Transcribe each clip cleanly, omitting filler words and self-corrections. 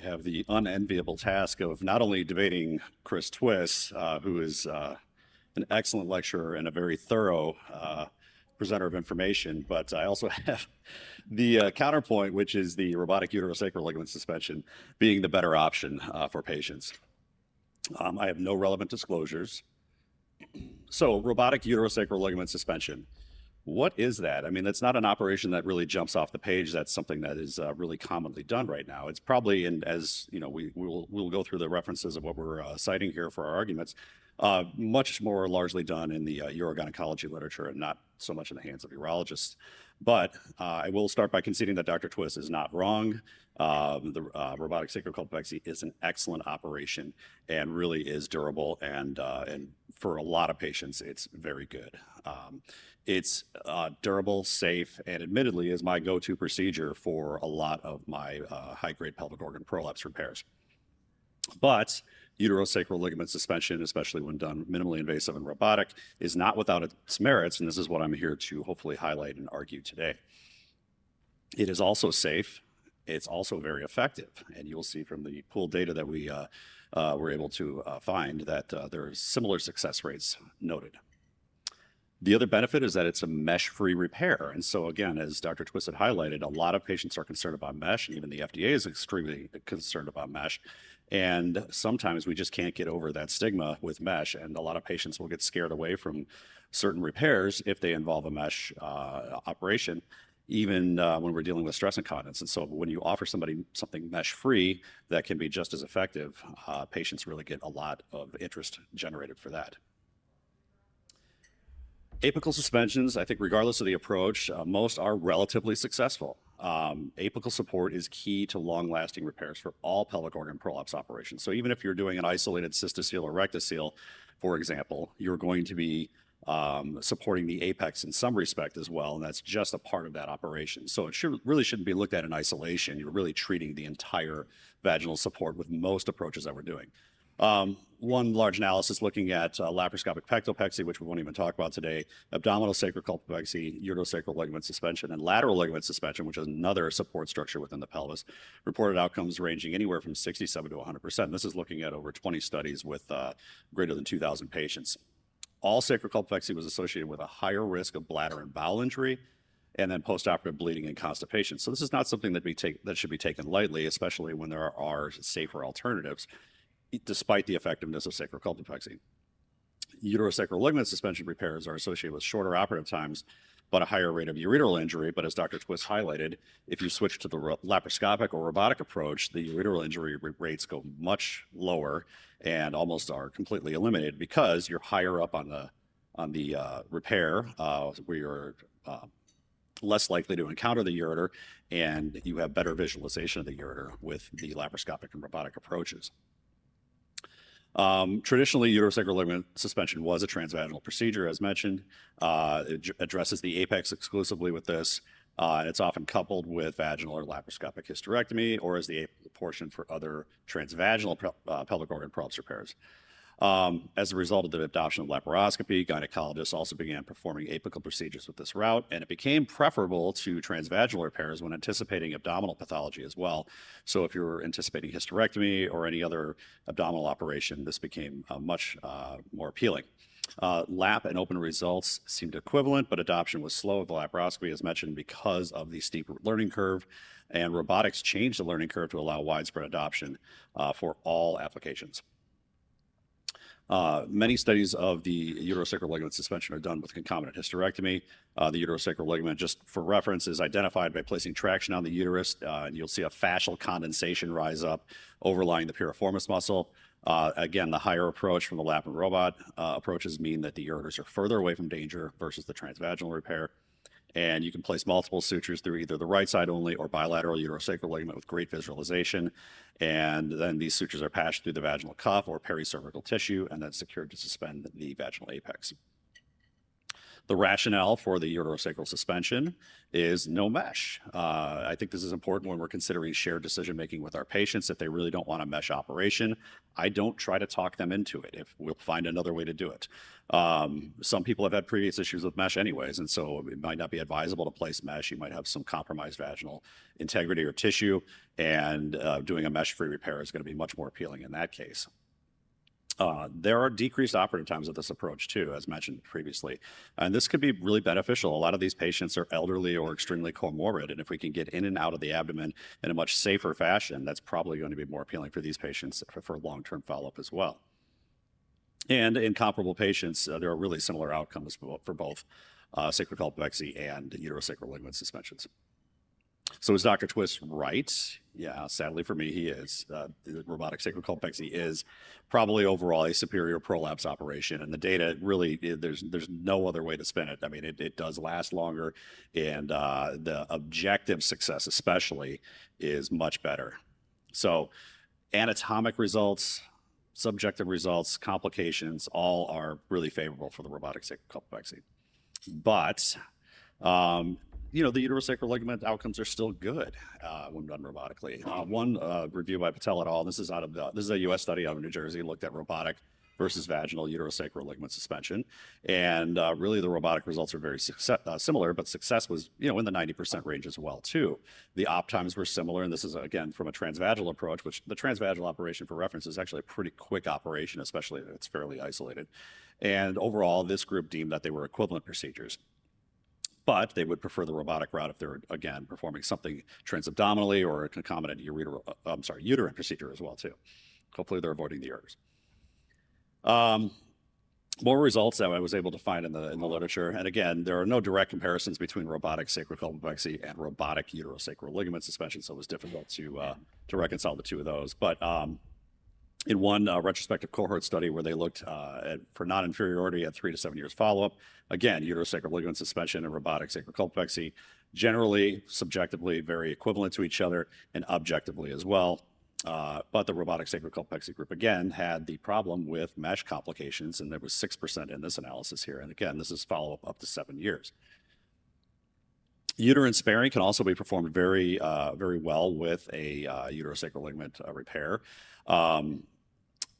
have the unenviable task of not only debating Chris Twiss, who is an excellent lecturer and a very thorough presenter of information, but I also have the counterpoint, which is the robotic uterosacral ligament suspension being the better option for patients. I have no relevant disclosures. So robotic uterosacral ligament suspension. What is that? I mean, that's not an operation that really jumps off the page. That's something that is really commonly done right now. It's probably, and as you know, we'll go through the references of what we're citing here for our arguments, much more largely done in the urogynecology literature and not so much in the hands of urologists. But I will start by conceding that Dr. Twiss is not wrong. The robotic sacrocolpopexy is an excellent operation and really is durable, and for a lot of patients, it's very good. It's durable, safe, and admittedly is my go-to procedure for a lot of my high-grade pelvic organ prolapse repairs. But uterosacral ligament suspension, especially when done minimally invasive and robotic, is not without its merits, and this is what I'm here to hopefully highlight and argue today. It is also safe. It's also very effective, and you'll see from the pooled data that we were able to find that there are similar success rates noted. The other benefit is that it's a mesh-free repair. And so again, as Dr. Twiss had highlighted, a lot of patients are concerned about mesh, and even the FDA is extremely concerned about mesh. And sometimes we just can't get over that stigma with mesh, and a lot of patients will get scared away from certain repairs if they involve a mesh operation, even when we're dealing with stress incontinence. And so when you offer somebody something mesh-free that can be just as effective, patients really get a lot of interest generated for that. Apical suspensions, I think regardless of the approach, most are relatively successful. Apical support is key to long-lasting repairs for all pelvic organ prolapse operations. So even if you're doing an isolated cystocele or rectocele, for example, you're going to be supporting the apex in some respect as well, and that's just a part of that operation. So it really shouldn't be looked at in isolation. You're really treating the entire vaginal support with most approaches that we're doing. One large analysis looking at laparoscopic pectopexy, which we won't even talk about today, abdominal sacrocolpopexy, uterosacral ligament suspension, and lateral ligament suspension, which is another support structure within the pelvis, reported outcomes ranging anywhere from 67 to 100%. This is looking at over 20 studies with greater than 2,000 patients. All sacrocolpopexy was associated with a higher risk of bladder and bowel injury, and then postoperative bleeding and constipation. So this is not something that should be taken lightly, especially when there are safer alternatives, despite the effectiveness of sacrocolpopexy. Uterosacral ligament suspension repairs are associated with shorter operative times, but a higher rate of ureteral injury. But as Dr. Twiss highlighted, if you switch to the laparoscopic or robotic approach, the ureteral injury rates go much lower and almost are completely eliminated because you're higher up on the repair, where you're less likely to encounter the ureter, and you have better visualization of the ureter with the laparoscopic and robotic approaches. Traditionally, uterosacral ligament suspension was a transvaginal procedure, as mentioned. It addresses the apex exclusively with this, and it's often coupled with vaginal or laparoscopic hysterectomy, or as the apical portion for other transvaginal pelvic organ prolapse repairs. As a result of the adoption of laparoscopy, gynecologists also began performing apical procedures with this route, and it became preferable to transvaginal repairs when anticipating abdominal pathology as well. So if you're anticipating hysterectomy or any other abdominal operation, this became much more appealing. Lap and open results seemed equivalent, but adoption was slow with the laparoscopy, as mentioned, because of the steep learning curve, and robotics changed the learning curve to allow widespread adoption for all applications. Many studies of the uterosacral ligament suspension are done with concomitant hysterectomy. The uterosacral ligament, just for reference, is identified by placing traction on the uterus, and you'll see a fascial condensation rise up overlying the piriformis muscle. Again, the higher approach from the lap and robot approaches mean that the ureters are further away from danger versus the transvaginal repair. And you can place multiple sutures through either the right side only or bilateral uterosacral ligament with great visualization. And then these sutures are passed through the vaginal cuff or pericervical tissue and then secured to suspend the vaginal apex. The rationale for the uterosacral suspension is no mesh. I think this is important when we're considering shared decision-making with our patients. If they really don't want a mesh operation, I don't try to talk them into it. If we'll find another way to do it. Some people have had previous issues with mesh anyways, and so it might not be advisable to place mesh. You might have some compromised vaginal integrity or tissue, and doing a mesh-free repair is going to be much more appealing in that case. There are decreased operative times of this approach too, as mentioned previously. And this could be really beneficial. A lot of these patients are elderly or extremely comorbid. And if we can get in and out of the abdomen in a much safer fashion, that's probably going to be more appealing for these patients for long-term follow-up as well. And in comparable patients, there are really similar outcomes for both sacrocolpopexy and uterosacral ligament suspensions. So is Dr. Twist right? Yeah, sadly for me, he is. The robotic sacrocolpopexy is probably overall a superior prolapse operation, and the data really, there's no other way to spin it. I mean, it does last longer, and the objective success especially is much better. So anatomic results, subjective results, complications, all are really favorable for the robotic sacrocolpopexy. But you know, the uterosacral ligament outcomes are still good when done robotically. One review by Patel et al. This is a U.S. study out of New Jersey, looked at robotic versus vaginal uterosacral ligament suspension, and really the robotic results are very similar, but success was, you know, in the 90% range as well too. The op times were similar, and this is again from a transvaginal approach, which the transvaginal operation for reference is actually a pretty quick operation, especially if it's fairly isolated. And overall, this group deemed that they were equivalent procedures. But they would prefer the robotic route if they're, again, performing something transabdominally or a concomitant uterine procedure as well, too. Hopefully they're avoiding the ureters. More results that I was able to find in the literature. And again, there are no direct comparisons between robotic sacrocolpopexy and robotic uterosacral ligament suspension, so it was difficult to reconcile the two of those. But in one retrospective cohort study where they looked for non-inferiority at 3 to 7 years follow-up, again, uterosacral ligament suspension and robotic sacrocolpopexy, generally, subjectively, very equivalent to each other, and objectively as well. But the robotic sacrocolpopexy group, again, had the problem with mesh complications, and there was 6% in this analysis here. And again, this is follow-up up to 7 years. Uterine sparing can also be performed very well with a uterosacral ligament repair.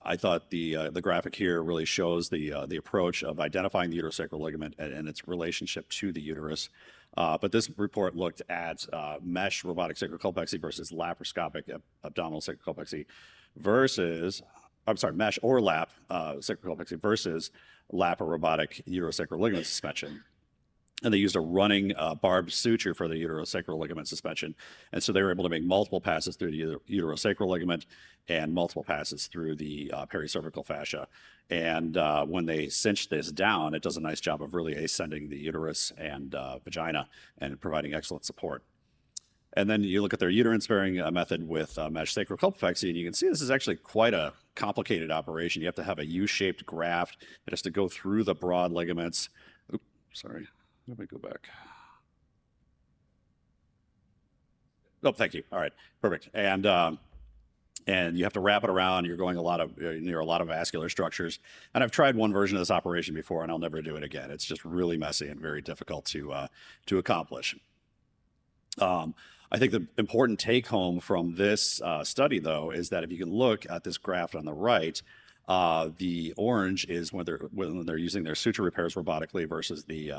I thought the graphic here really shows the approach of identifying the uterosacral ligament and its relationship to the uterus. But this report looked at mesh robotic sacrocolpopexy versus laparoscopic abdominal sacrocolpopexy versus, I'm sorry, mesh or lap sacrocolpopexy versus laparoscopic uterosacral ligament suspension. And they used a running barbed suture for the uterosacral ligament suspension. And so they were able to make multiple passes through the uterosacral ligament and multiple passes through the pericervical fascia. And when they cinch this down, it does a nice job of really ascending the uterus and vagina and providing excellent support. And then you look at their uterine sparing method with mesh sacrocolpopexy, and you can see this is actually quite a complicated operation. You have to have a U-shaped graft. It has to go through the broad ligaments. Oops, sorry. Let me go back. Oh, thank you. All right, perfect. And you have to wrap it around. You're going near a lot of vascular structures. And I've tried one version of this operation before, and I'll never do it again. It's just really messy and very difficult to accomplish. I think the important take home from this study, though, is that if you can look at this graph on the right, the orange is when they're using their suture repairs robotically versus the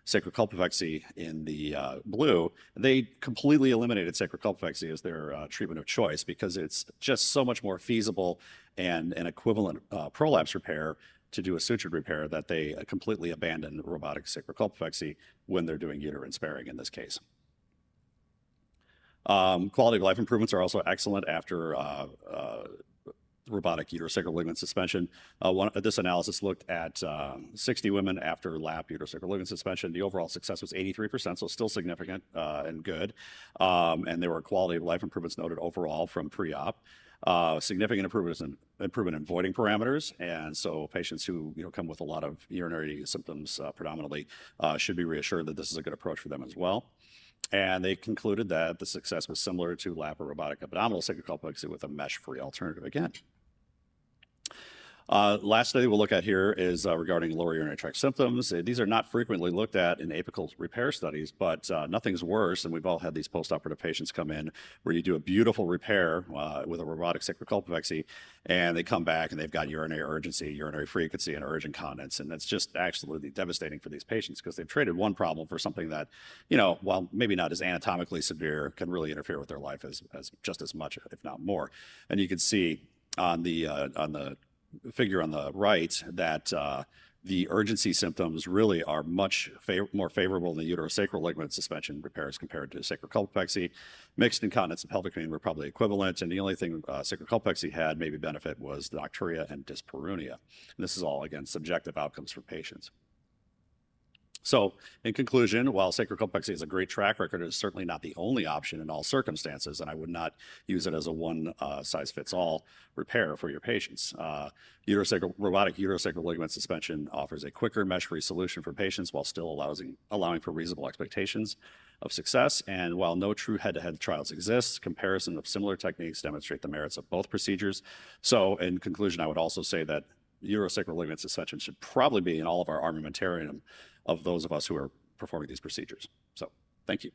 sacrocolpopexy in the blue. They completely eliminated sacrocolpopexy as their treatment of choice because it's just so much more feasible and an equivalent prolapse repair to do a sutured repair that they completely abandon robotic sacrocolpopexy when they're doing uterine sparing in this case. Quality of life improvements are also excellent after robotic uterosacral ligament suspension. This analysis looked at 60 women after lap uterosacral ligament suspension. The overall success was 83%, so still significant and good. And there were quality of life improvements noted overall from pre-op. Significant improvement in voiding parameters, and so patients who come with a lot of urinary symptoms predominantly should be reassured that this is a good approach for them as well. And they concluded that the success was similar to laparoscopic abdominal sacrocolpopexy with a mesh-free alternative again. Last study we'll look at here is regarding lower urinary tract symptoms. These are not frequently looked at in apical repair studies, but nothing's worse. And we've all had these postoperative patients come in where you do a beautiful repair with a robotic sacrocolpopexy, and they come back and they've got urinary urgency, urinary frequency, and urge incontinence. And that's just absolutely devastating for these patients because they've traded one problem for something that, while maybe not as anatomically severe, can really interfere with their life as just as much, if not more. And you can see on the figure on the right that the urgency symptoms really are much more favorable in the uterosacral ligament suspension repairs compared to sacrocolpopexy. Mixed incontinence and pelvic pain were probably equivalent, and the only thing sacrocolpopexy had maybe benefit was the nocturia and dyspareunia. And this is all, again, subjective outcomes for patients. So, in conclusion, while sacrocolpopexy is a great track record, it is certainly not the only option in all circumstances, and I would not use it as a one-size-fits-all repair for your patients. Robotic uterosacral ligament suspension offers a quicker, mesh-free solution for patients while still allowing for reasonable expectations of success. And while no true head-to-head trials exist, comparison of similar techniques demonstrate the merits of both procedures. So, in conclusion, I would also say that uterosacral ligament suspension should probably be in all of our armamentarium of those of us who are performing these procedures. So, thank you.